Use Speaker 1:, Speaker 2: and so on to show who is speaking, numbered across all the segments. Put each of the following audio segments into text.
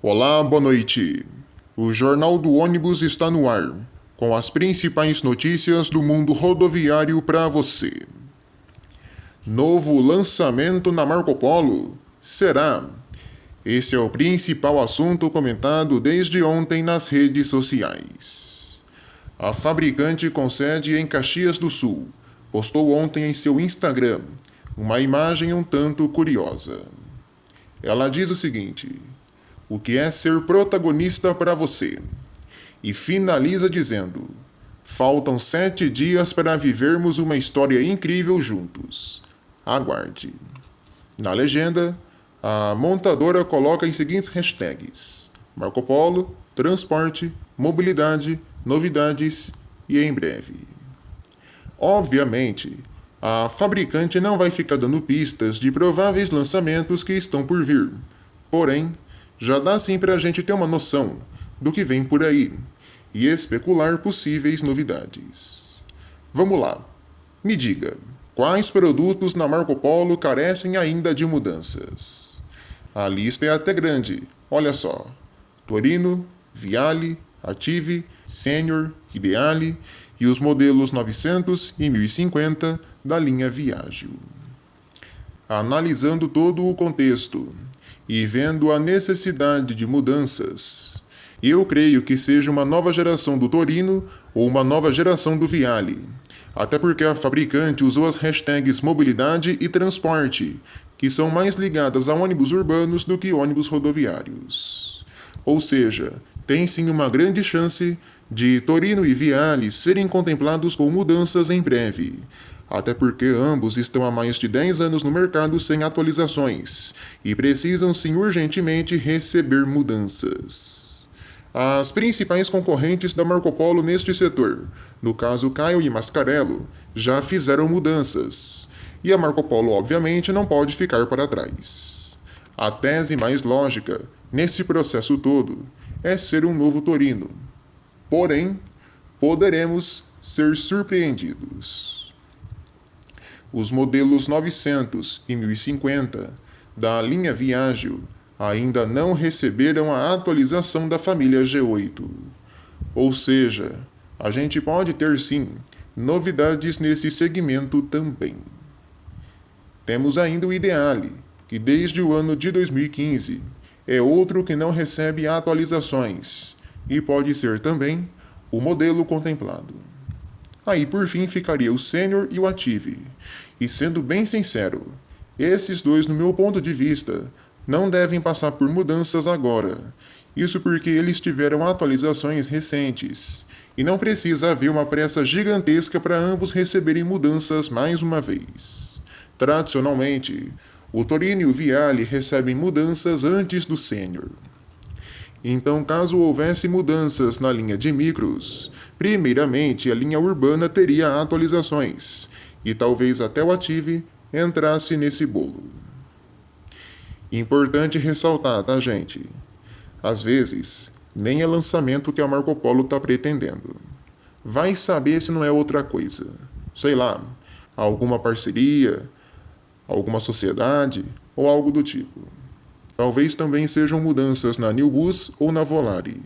Speaker 1: Olá, boa noite. O Jornal do Ônibus está no ar, com as principais notícias do mundo rodoviário para você. Novo lançamento na Marco Polo? Será? Esse é o principal assunto comentado desde ontem nas redes sociais. A fabricante com sede em Caxias do Sul postou ontem em seu Instagram uma imagem um tanto curiosa. Ela diz o seguinte: o que é ser protagonista para você? E finaliza dizendo: faltam 7 dias para vivermos uma história incrível juntos. Aguarde. Na legenda, a montadora coloca as seguintes hashtags: Marco Polo, transporte, mobilidade, novidades e em breve. Obviamente, a fabricante não vai ficar dando pistas de prováveis lançamentos que estão por vir. Porém, já dá sim para a gente ter uma noção do que vem por aí e especular possíveis novidades. Vamos lá. Me diga, quais produtos na Marco Polo carecem ainda de mudanças? A lista é até grande, olha só: Torino, Viale, Attivi, Senior, Ideale e os modelos 900 e 1050 da linha Viaggio. Analisando todo o contexto e vendo a necessidade de mudanças, eu creio que seja uma nova geração do Torino ou uma nova geração do Viale, até porque a fabricante usou as hashtags mobilidade e transporte, que são mais ligadas a ônibus urbanos do que ônibus rodoviários. Ou seja, tem sim uma grande chance de Torino e Viale serem contemplados com mudanças em breve, até porque ambos estão há mais de 10 anos no mercado sem atualizações e precisam sim urgentemente receber mudanças. As principais concorrentes da Marco Polo neste setor, no caso Caio e Mascarello, já fizeram mudanças, e a Marco Polo obviamente não pode ficar para trás. A tese mais lógica nesse processo todo é ser um novo Torino. Porém, poderemos ser surpreendidos. Os modelos 900 e 1050 da linha Viaggio ainda não receberam a atualização da família G8. Ou seja, a gente pode ter sim novidades nesse segmento também. Temos ainda o Ideale, que desde o ano de 2015 é outro que não recebe atualizações e pode ser também o modelo contemplado. Aí por fim ficaria o Senior e o Attivi. E sendo bem sincero, esses dois, no meu ponto de vista, não devem passar por mudanças agora. Isso porque eles tiveram atualizações recentes e não precisa haver uma pressa gigantesca para ambos receberem mudanças mais uma vez. Tradicionalmente, o Torino e o Viale recebem mudanças antes do Senior. Então, caso houvesse mudanças na linha de micros, primeiramente a linha urbana teria atualizações, e talvez até o Attivi entrasse nesse bolo. Importante ressaltar, tá, gente? Às vezes, nem é lançamento que a Marco Polo está pretendendo. Vai saber se não é outra coisa. Sei lá, alguma parceria, alguma sociedade ou algo do tipo. Talvez também sejam mudanças na Newbus ou na Volare.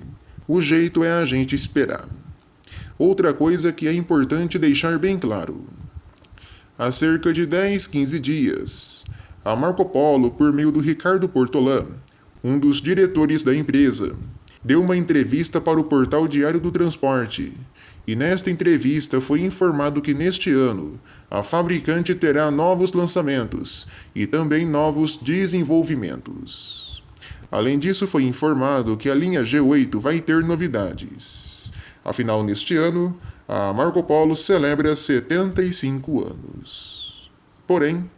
Speaker 1: O jeito é a gente esperar. Outra coisa que é importante deixar bem claro: há cerca de 10, 15 dias, a Marco Polo, por meio do Ricardo Portolã, um dos diretores da empresa, deu uma entrevista para o portal Diário do Transporte, e nesta entrevista foi informado que neste ano a fabricante terá novos lançamentos e também novos desenvolvimentos. Além disso, foi informado que a linha G8 vai ter novidades. Afinal, neste ano, a Marco Polo celebra 75 anos. Porém,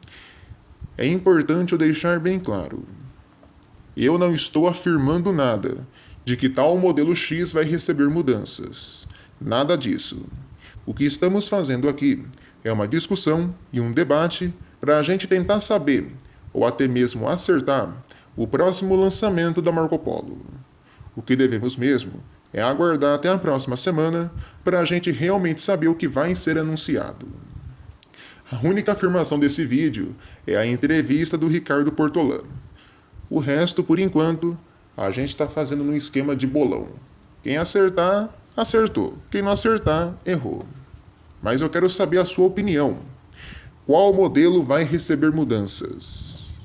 Speaker 1: é importante eu deixar bem claro: eu não estou afirmando nada de que tal modelo X vai receber mudanças. Nada disso. O que estamos fazendo aqui é uma discussão e um debate para a gente tentar saber, ou até mesmo acertar, o próximo lançamento da Marco Polo. O que devemos mesmo é aguardar até a próxima semana para a gente realmente saber o que vai ser anunciado. A única afirmação desse vídeo é a entrevista do Ricardo Portolã. O resto, por enquanto, A gente está fazendo num esquema de bolão. Quem acertar, acertou. Quem não acertar, errou. Mas eu quero saber a sua opinião. Qual modelo vai receber mudanças?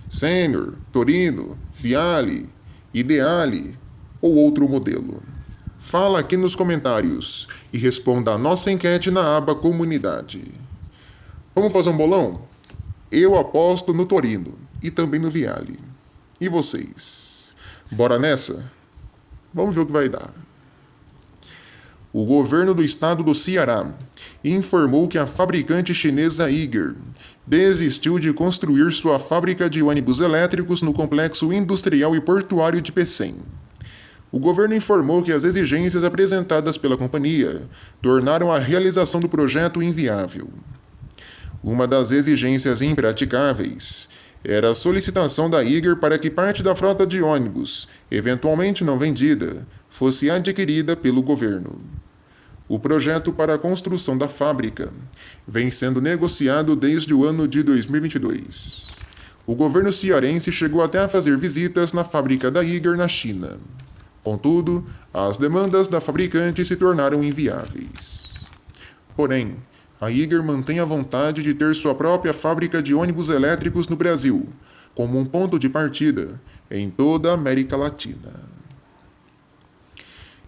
Speaker 1: Sênior, Torino, Viale, Ideale ou outro modelo? Fala aqui nos comentários e responda a nossa enquete na aba Comunidade. Vamos fazer um bolão? Eu aposto no Torino e também no Viale. E vocês? Bora nessa? Vamos ver o que vai dar. O governo do estado do Ceará informou que a fabricante chinesa Iger desistiu de construir sua fábrica de ônibus elétricos no complexo industrial e portuário de Pecém. O governo informou que as exigências apresentadas pela companhia tornaram a realização do projeto inviável. Uma das exigências impraticáveis era a solicitação da Iger para que parte da frota de ônibus, eventualmente não vendida, fosse adquirida pelo governo. O projeto para a construção da fábrica vem sendo negociado desde o ano de 2022. O governo cearense chegou até a fazer visitas na fábrica da Iger na China. Contudo, as demandas da fabricante se tornaram inviáveis. Porém, a Iger mantém a vontade de ter sua própria fábrica de ônibus elétricos no Brasil, como um ponto de partida em toda a América Latina.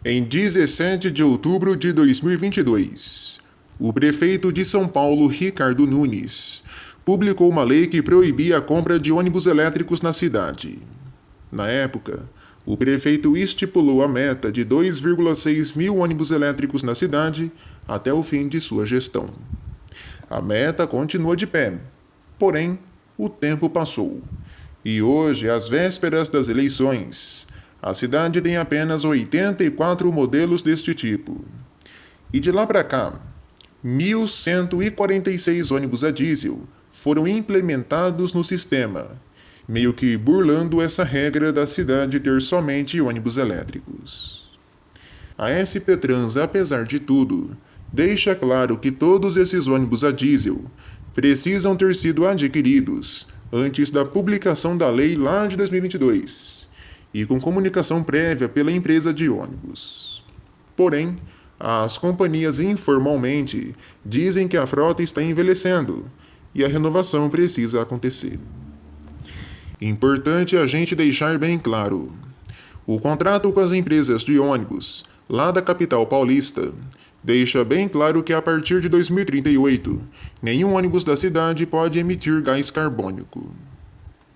Speaker 1: Em 17 de outubro de 2022, o prefeito de São Paulo, Ricardo Nunes, publicou uma lei que proibia a compra de ônibus elétricos na cidade. Na época, o prefeito estipulou a meta de 2,6 mil ônibus elétricos na cidade até o fim de sua gestão. A meta continua de pé, porém, o tempo passou. E hoje, às vésperas das eleições, a cidade tem apenas 84 modelos deste tipo. E de lá para cá, 1.146 ônibus a diesel foram implementados no sistema, meio que burlando essa regra da cidade ter somente ônibus elétricos. A SP Trans, apesar de tudo, deixa claro que todos esses ônibus a diesel precisam ter sido adquiridos antes da publicação da lei lá de 2022 e com comunicação prévia pela empresa de ônibus. Porém, as companhias informalmente dizem que a frota está envelhecendo e a renovação precisa acontecer. Importante a gente deixar bem claro: o contrato com as empresas de ônibus lá da capital paulista deixa bem claro que a partir de 2038, nenhum ônibus da cidade pode emitir gás carbônico.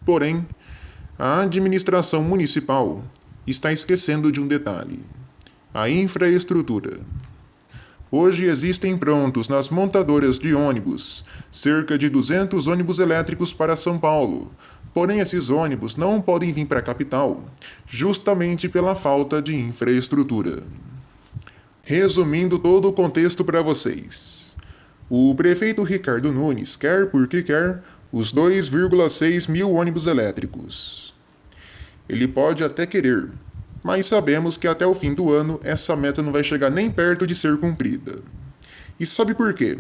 Speaker 1: Porém, a administração municipal está esquecendo de um detalhe: a infraestrutura. Hoje existem prontos nas montadoras de ônibus cerca de 200 ônibus elétricos para São Paulo, porém esses ônibus não podem vir para a capital, justamente pela falta de infraestrutura. Resumindo todo o contexto para vocês, o prefeito Ricardo Nunes quer porque quer os 2,6 mil ônibus elétricos. Ele pode até querer, mas sabemos que até o fim do ano essa meta não vai chegar nem perto de ser cumprida. E sabe por quê?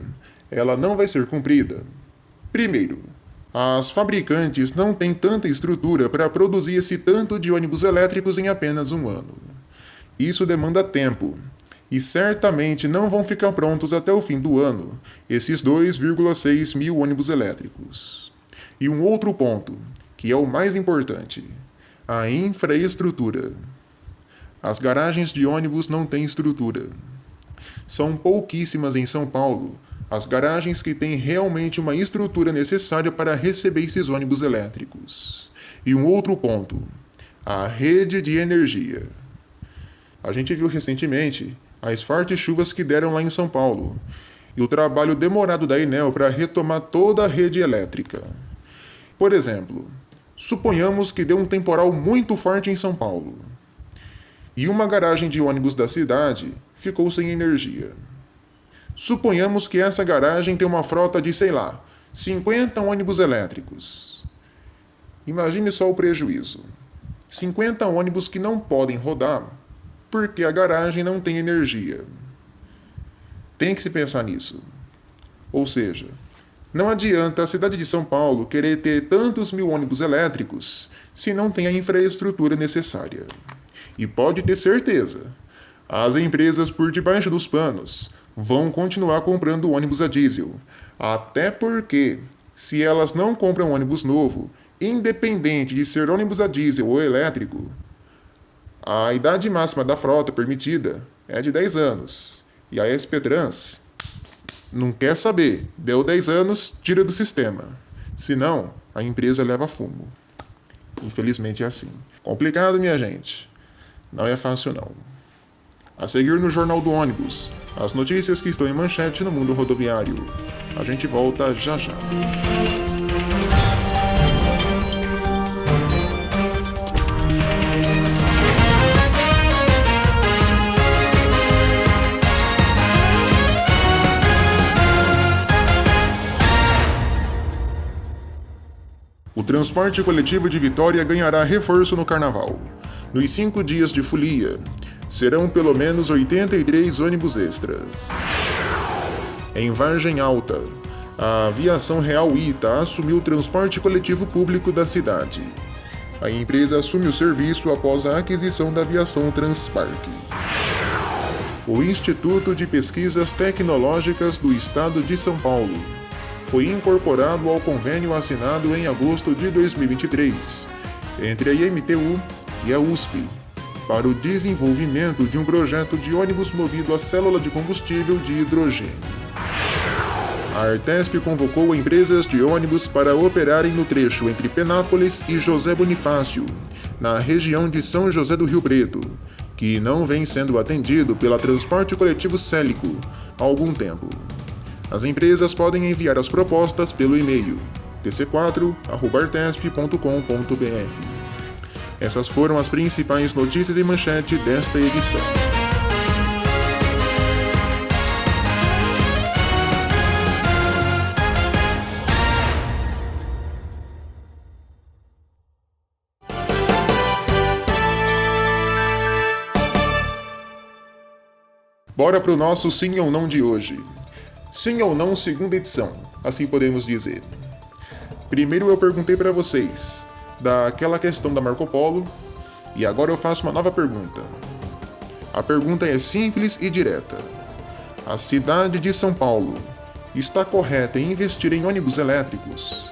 Speaker 1: Ela não vai ser cumprida. Primeiro, as fabricantes não têm tanta estrutura para produzir esse tanto de ônibus elétricos em apenas um ano. Isso demanda tempo, e certamente não vão ficar prontos até o fim do ano esses 2,6 mil ônibus elétricos. E um outro ponto, que é o mais importante: a infraestrutura. As garagens de ônibus não têm estrutura. São pouquíssimas em São Paulo as garagens que têm realmente uma estrutura necessária para receber esses ônibus elétricos. E um outro ponto: a rede de energia. A gente viu recentemente as fortes chuvas que deram lá em São Paulo e o trabalho demorado da Enel para retomar toda a rede elétrica. Por exemplo, suponhamos que deu um temporal muito forte em São Paulo e uma garagem de ônibus da cidade ficou sem energia. Suponhamos que essa garagem tem uma frota de, 50 ônibus elétricos. Imagine só o prejuízo. 50 ônibus que não podem rodar porque a garagem não tem energia. Tem que se pensar nisso. Ou seja, Não adianta a cidade de São Paulo querer ter tantos mil ônibus elétricos se não tem a infraestrutura necessária. E pode ter certeza, as empresas por debaixo dos panos vão continuar comprando ônibus a diesel. Até porque, se elas não compram ônibus novo, independente de ser ônibus a diesel ou elétrico, a idade máxima da frota permitida é de 10 anos. E a SP Trans não quer saber. Deu 10 anos, tira do sistema. Senão, a empresa leva fumo. Infelizmente é assim. Complicado, minha gente. Não é fácil, não. A seguir no Jornal do Ônibus, as notícias que estão em manchete no mundo rodoviário. A gente volta já já. O transporte coletivo de Vitória ganhará reforço no Carnaval. Nos 5 dias de folia, serão pelo menos 83 ônibus extras. Em Vargem Alta, a Aviação Real Ita assumiu o transporte coletivo público da cidade. A empresa assume o serviço após a aquisição da Aviação Transparque. O Instituto de Pesquisas Tecnológicas do Estado de São Paulo foi incorporado ao convênio assinado em agosto de 2023 entre a IMTU e a USP para o desenvolvimento de um projeto de ônibus movido a célula de combustível de hidrogênio. A Artesp convocou empresas de ônibus para operarem no trecho entre Penápolis e José Bonifácio, na região de São José do Rio Preto, que não vem sendo atendido pela Transporte Coletivo Célico há algum tempo. As empresas podem enviar as propostas pelo e-mail tc4@artesp.com.br. Essas foram as principais notícias em manchete desta edição. Bora pro nosso sim ou não de hoje. Sim ou não, segunda edição, assim podemos dizer. Primeiro eu perguntei para vocês daquela questão da Marco Polo e agora eu faço uma nova pergunta. A pergunta é simples e direta. A cidade de São Paulo está correta em investir em ônibus elétricos?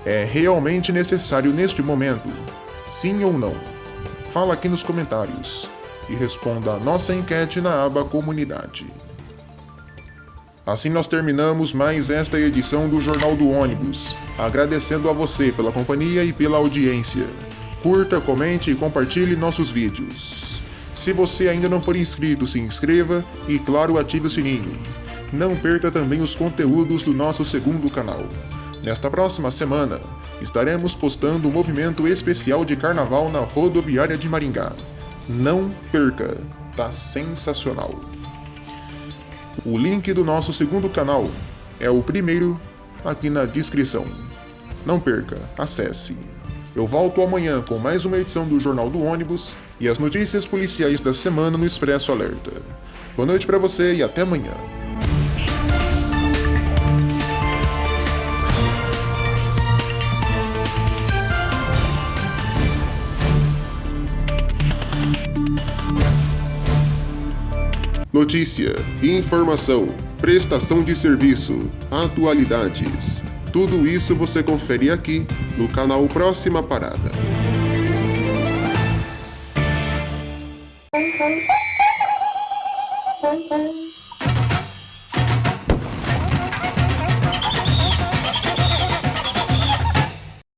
Speaker 1: É realmente necessário neste momento? Sim ou não? Fala aqui nos comentários e responda a nossa enquete na aba Comunidade. Assim nós terminamos mais esta edição do Jornal do Ônibus, agradecendo a você pela companhia e pela audiência. Curta, comente e compartilhe nossos vídeos. Se você ainda não for inscrito, se inscreva e, claro, ative o sininho. Não perca também os conteúdos do nosso segundo canal. Nesta próxima semana, estaremos postando um movimento especial de carnaval na rodoviária de Maringá. Não perca, tá sensacional. O link do nosso segundo canal é o primeiro aqui na descrição. Não perca, acesse. Eu volto amanhã com mais uma edição do Jornal do Ônibus e as notícias policiais da semana no Expresso Alerta. Boa noite para você e até amanhã. Notícia, informação, prestação de serviço, atualidades. Tudo isso você confere aqui no canal Próxima Parada.